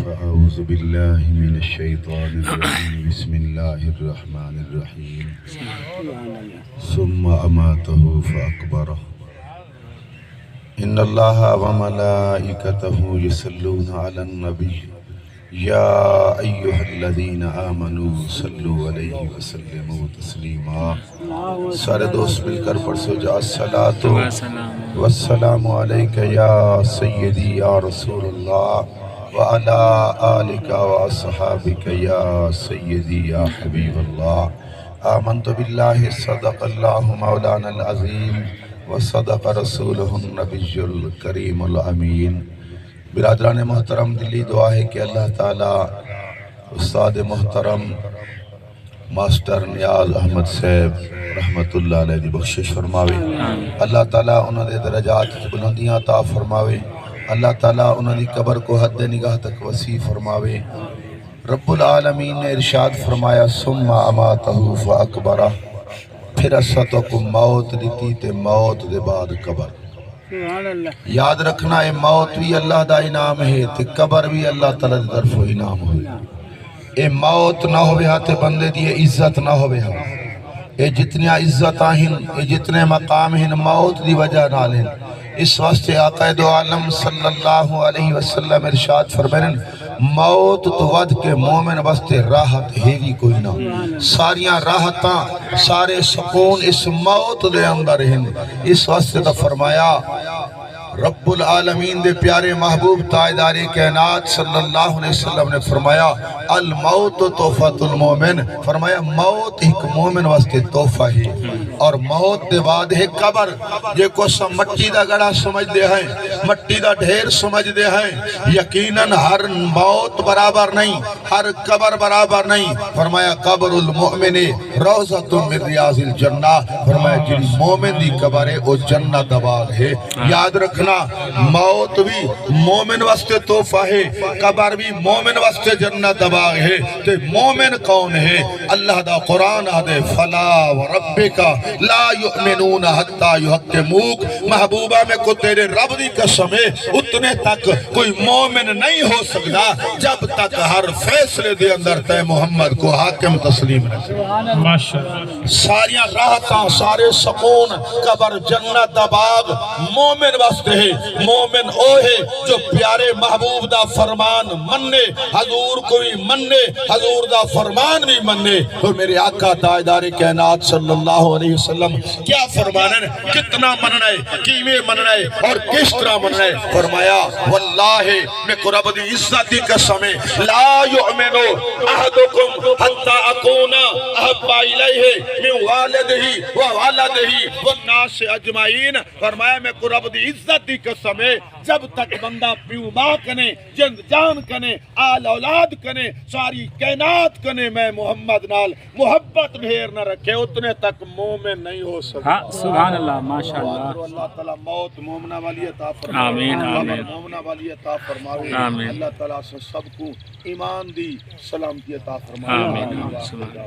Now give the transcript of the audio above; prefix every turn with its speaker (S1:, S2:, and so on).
S1: أعوذ بالله من الشيطان الرجيم بسم الله الرحمن الرحيم ثم أماته فأقبره إن الله وملائكته يصلون على النبي يا أيها الذين آمنوا صلوا عليه وسلموا تسليما سارے دوست مل کر پڑھ سو جا الصلاۃ والسلام علیک یا سیدی یا رسول اللہ وعلى آلك وأصحابك يا سيدي يا حبيب الله آمنت بالله صدق الله مولانا العظيم وصدق رسوله النبي الكريم الأمين برادران محترم دلی دعا ہے کہ اللہ تعالیٰ استاد محترم ماسٹر نیاز احمد صاحب رحمت اللہ علیہ دی بخشش فرماوے اللہ تعالیٰ انہوں نے درجات بلندیاں عطا فرماوے اللہ تعالیٰ انہوں نے قبر کو حد نگاہ تک وسیع فرماوے رب العالمین نے ارشاد فرمایا ثم اماتہ فاکبرہ پھر اساتوں کو موت دیتی تے موت دے بعد قبر یاد رکھنا ہے موت بھی اللہ دا انعام ہے تے قبر بھی اللہ تعالیٰ دی طرف انعام ہوئے اے موت نہ ہوئے ہاں تے بندے دی عزت نہ ہوئے ہاں اے جتنی عزت آہن اے جتنے مقام ہیں موت دی وجہ نہ لیں اس واسطے آقا دو عالم صلی اللہ علیہ وسلم ارشاد فرمائیں موت تو ود کے مومن واسطے راحت ہے بھی کوئی نہ ساریاں راحتاں سارے سکون اس موت دے اندر ہیں اس واسطے تو فرمایا رب العالمین دے پیارے محبوب تاجدار کائنات صلی اللہ علیہ وسلم نے فرمایا الموت تحفۃ المومن فرمایا موت ایک مومن واسطے تحفہ ہے اور موت دے بعد ہے قبر جے کو سب مٹی دا گڑا سمجھ دے ہیں مٹی دا ڈھیر سمجھ دے ہیں یقیناً ہر موت برابر نہیں ہر قبر برابر نہیں فرمایا قبر المؤمن روضۃ من ریاض الجنہ فرمایا جن مومن دی قبر ہے وہ جنت دا باغ ہے یاد رکھنا موت بھی مومن واسطے تحفہ ہے قبر بھی مومن واسطے جنت دا باغ ہے تے مومن کون ہے اللہ دا قرآن آدھے فلا وربک لا یؤمنون حتی یحکموک محبوبہ میں کو تیرے رب دی قسم ہے اتنے تک کوئی مومن نہیں ہو سکتا جب تک ہر فیصلے دے اندر تے محمد کو حاکم تسلیم رکھے ساریاں راحتاں سارے سکون قبر جنت دا باغ مومن واسطے ہے مومن او ہے جو پیارے محبوب دا فرمان مننے حضور کو بھی مننے حضور دا فرمان بھی مننے تو میرے آقا تاجدار کائنات صلی اللہ علیہ وسلم کیا فرمانا ہے کتنا مننا ہے کیویں مننا ہے اور کس طرح مننا ہے فرمایا واللہ میں کو رب دی عزت دی قسم ہے لا یؤمنو احدکم حتی اکون احب الیہ من والدہ وولدہ والناس اجمعین فرمایا میں کو رب دی عزت دی قسم ہے جب تک بندہ پیو ماں کنے جان کنے آل اولاد کنے ساری کائنات کنے میں محمد نال محبت بھیر نہ رکھے اتنے تک مومن نہیں ہو سکتا
S2: سبحان اللہ ماشاءاللہ
S1: اللہ تعالیٰ موت مومنہ والی عطا فرمائے
S2: آمین آمین
S1: مومنہ والی عطا فرمائے
S2: آمین
S1: اللہ تعالیٰ سے سب کو ایمان دی سلامتی عطا فرمائے
S2: آمین